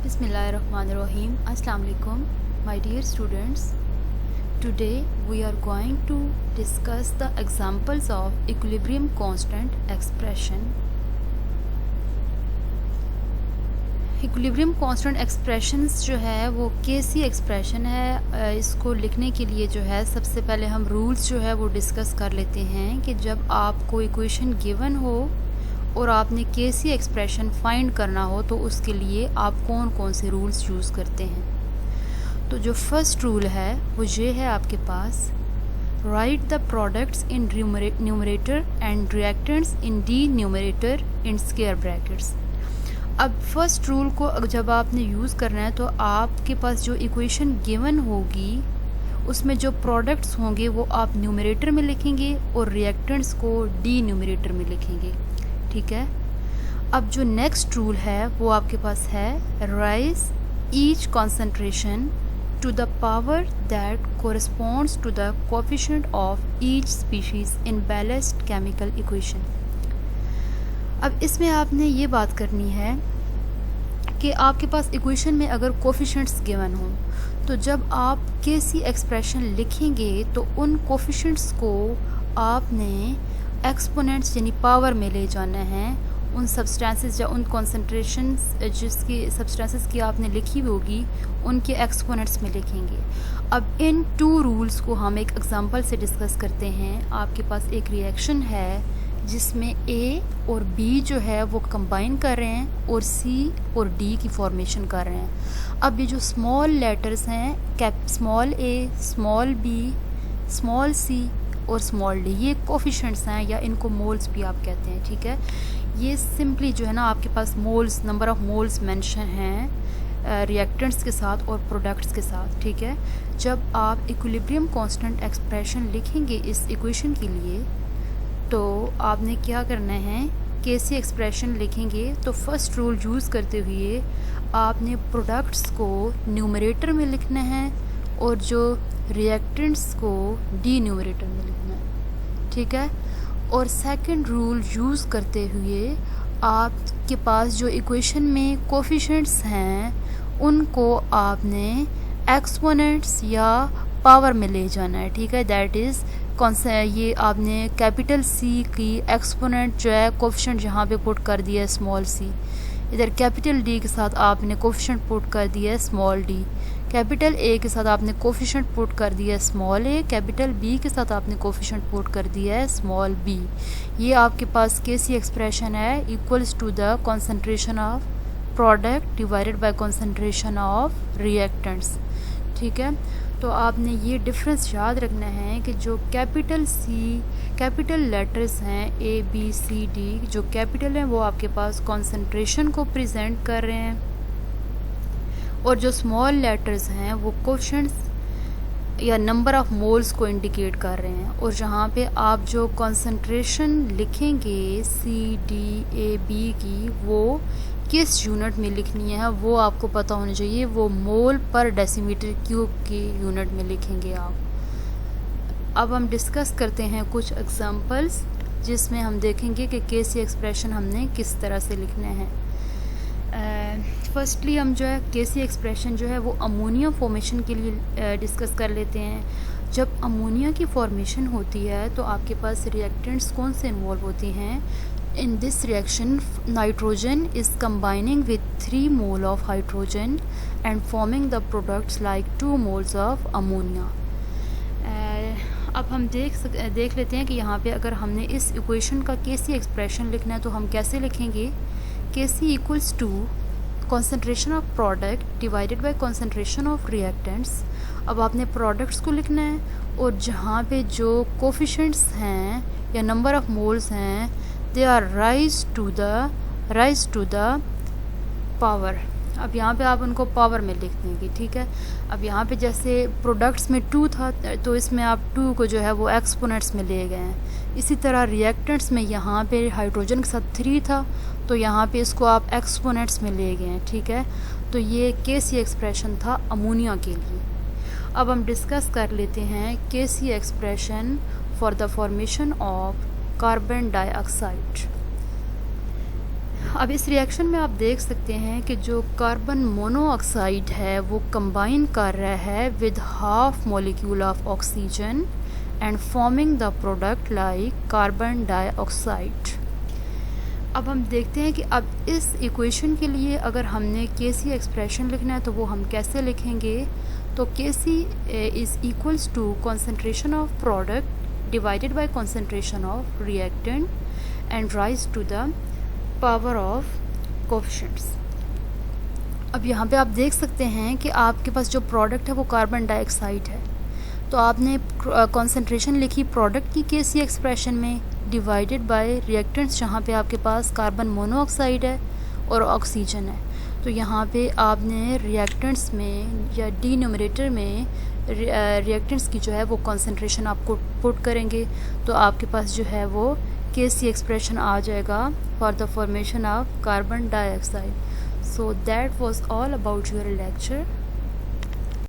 Bismillahirrahmanirrahim. Assalamu alaikum, my dear students. Today we are going to discuss the examples of equilibrium constant expression. Equilibrium constant expressions जो है वो कैसी expression है, इसको लिखने के लिए जो है सबसे पहले हम रूल्स जो है वो डिस्कस कर लेते हैं कि जब आपको इक्वेशन गिवन हो और आपने कैसी एक्सप्रेशन फाइंड करना हो तो उसके लिए आप कौन कौन से रूल्स यूज़ करते हैं। तो जो फर्स्ट रूल है वो ये है आपके पास, write the products in numerator and reactants in denominator in square brackets. अब फर्स्ट रूल को जब आपने यूज़ करना है तो आपके पास जो इक्वेशन गिवन होगी उसमें जो प्रोडक्ट्स होंगे वो आप न्यूमरेटर में लिखेंगे और रिएक्टेंट्स को डी न्यूमरेटर में लिखेंगे, ठीक है। अब जो नेक्स्ट रूल है वो आपके पास है, raise each concentration to the power that corresponds to the coefficient of each species in balanced chemical equation. अब इसमें आपने ये बात करनी है कि आपके पास इक्वेशन में अगर कोएफिशिएंट्स गिवन हो तो जब आप कैसी एक्सप्रेशन लिखेंगे तो उन कोएफिशिएंट्स को आपने एक्सपोनेंट्स यानी पावर में ले जाना है। उन सब्सटेंसेस या उन कॉन्सेंट्रेशंस जिसकी सब्सटेंसेस की आपने लिखी हुई होगी उनके एक्सपोनेंट्स में लिखेंगे। अब इन टू रूल्स को हम एक एग्जांपल से डिस्कस करते हैं। आपके पास एक रिएक्शन है जिसमें ए और बी जो है वो कंबाइन कर रहे हैं और सी और डी की फॉर्मेशन कर रहे हैं। अब ये जो स्मॉल लेटर्स हैं, स्मॉल ए, स्मॉल बी, स्मॉल सी और स्मॉल डी, ये कोफिशिएंट्स हैं या इनको मोल्स भी आप कहते हैं, ठीक है। ये सिंपली जो है ना आपके पास moles, number of moles mention हैं रिएक्टेंट्स के साथ और प्रोडक्ट्स के साथ, ठीक है। जब आप इक्विलिब्रियम कांस्टेंट एक्सप्रेशन लिखेंगे इस इक्वेशन के लिए तो आपने क्या करना है, कैसी एक्सप्रेशन लिखेंगे तो फर्स्ट रूल यूज़ करते हुए आपने प्रोडक्ट्स को न्यूमरेटर में लिखना है और जो रिएक्टेंट्स को डी न्यूमरेटर में लिखना है, ठीक है। और सेकंड रूल यूज़ करते हुए आपके पास जो इक्वेशन में कोफिशिएंट्स हैं उनको आपने एक्सपोनेंट्स या पावर में ले जाना है, ठीक है। दैट इज़ ये आपने कैपिटल सी की एक्सपोनेंट जो है कोफिशिएंट जहाँ पे पुट कर दिया है स्मॉल सी, इधर कैपिटल डी के साथ आपने कोफिशिएंट पुट कर दिया है स्मॉल डी, कैपिटल ए के साथ आपने कोफिशिएंट पुट कर दिया है स्मॉल ए, कैपिटल बी के साथ आपने कोफिशिएंट पुट कर दिया है स्मॉल बी। ये आपके पास कैसी एक्सप्रेशन है, equals to the concentration of product divided by concentration of reactants, ठीक है। तो आपने ये डिफरेंस याद रखना है कि जो कैपिटल लेटर्स हैं ए बी सी डी, जो कैपिटल हैं वो आपके पास कॉन्सेंट्रेशन को प्रेजेंट कर रहे हैं और जो स्मॉल लेटर्स हैं वो कोएफिशिएंट्स या नंबर ऑफ मोल्स को इंडिकेट कर रहे हैं। और जहाँ पे आप जो कॉन्सेंट्रेशन लिखेंगे सी डी ए बी की वो किस यूनिट में लिखनी है वो आपको पता होना चाहिए, वो मोल पर डेसीमीटर क्यूब की यूनिट में लिखेंगे आप। अब हम डिस्कस करते हैं कुछ एग्जांपल्स जिसमें हम देखेंगे कि कैसी एक्सप्रेशन हमने किस तरह से लिखना है। फर्स्टली हम जो है कैसी एक्सप्रेशन जो है वो अमोनिया फॉर्मेशन के लिए डिस्कस कर लेते हैं। जब अमोनिया की फॉर्मेशन होती है तो आपके पास रिएक्टेंट्स कौन से इन्वॉल्व होती हैं। In this reaction, nitrogen is combining with 3 mole of hydrogen and forming the products like 2 moles of ammonia. अब हम देख लेते हैं कि यहाँ पे अगर हमने इस इक्वेशन का कैसी एक्सप्रेशन लिखना है तो हम कैसे लिखेंगे, K C equals to concentration of product divided by concentration of reactants. अब आपने प्रोडक्ट्स को लिखना है और जहाँ पे जो कोफिशिएंट्स हैं या नंबर ऑफ मोल्स हैं they are raised to the power. अब यहाँ पे आप उनको पावर में लिख देंगे, ठीक है। अब यहाँ पे जैसे प्रोडक्ट्स में 2 था तो इसमें आप 2 को जो है वो एक्सपोनेंट्स में ले गए हैं। इसी तरह रिएक्टेंट्स में यहाँ पे हाइड्रोजन के साथ 3 था तो यहाँ पे इसको आप एक्सपोनेंट्स में ले गए हैं, ठीक है। तो ये कैसी एक्सप्रेशन था अमोनिया के लिए। अब हम डिस्कस कर लेते हैं कैसी expression for the formation of carbon dioxide. अब इस रिएक्शन में आप देख सकते हैं कि जो कार्बन मोनोऑक्साइड है वो कंबाइन कर रहा है with half molecule of oxygen and forming the product like carbon dioxide. अब हम देखते हैं कि अब इस इक्वेशन के लिए अगर हमने केसी एक्सप्रेशन लिखना है तो वो हम कैसे लिखेंगे। तो KC is equals to concentration of product divided by concentration of reactant and raise to the power of coefficients. अब यहाँ पे आप देख सकते हैं कि आपके पास जो प्रोडक्ट है वो कार्बन डाइऑक्साइड है, तो आपने कॉन्सेंट्रेशन लिखी प्रोडक्ट की केसी एक्सप्रेशन में डिवाइडेड बाय रिएक्टेंट्स जहाँ पे आपके पास कार्बन मोनोऑक्साइड है और ऑक्सीजन है। तो यहाँ पे आपने रिएक्टेंट्स में या डिनोमिनेटर में रिएक्टेंट्स की जो है वो कॉन्सेंट्रेशन आपको पुट करेंगे, तो आपके पास जो है वो केसी एक्सप्रेशन आ जाएगा for the formation of carbon dioxide. So that was all about your lecture.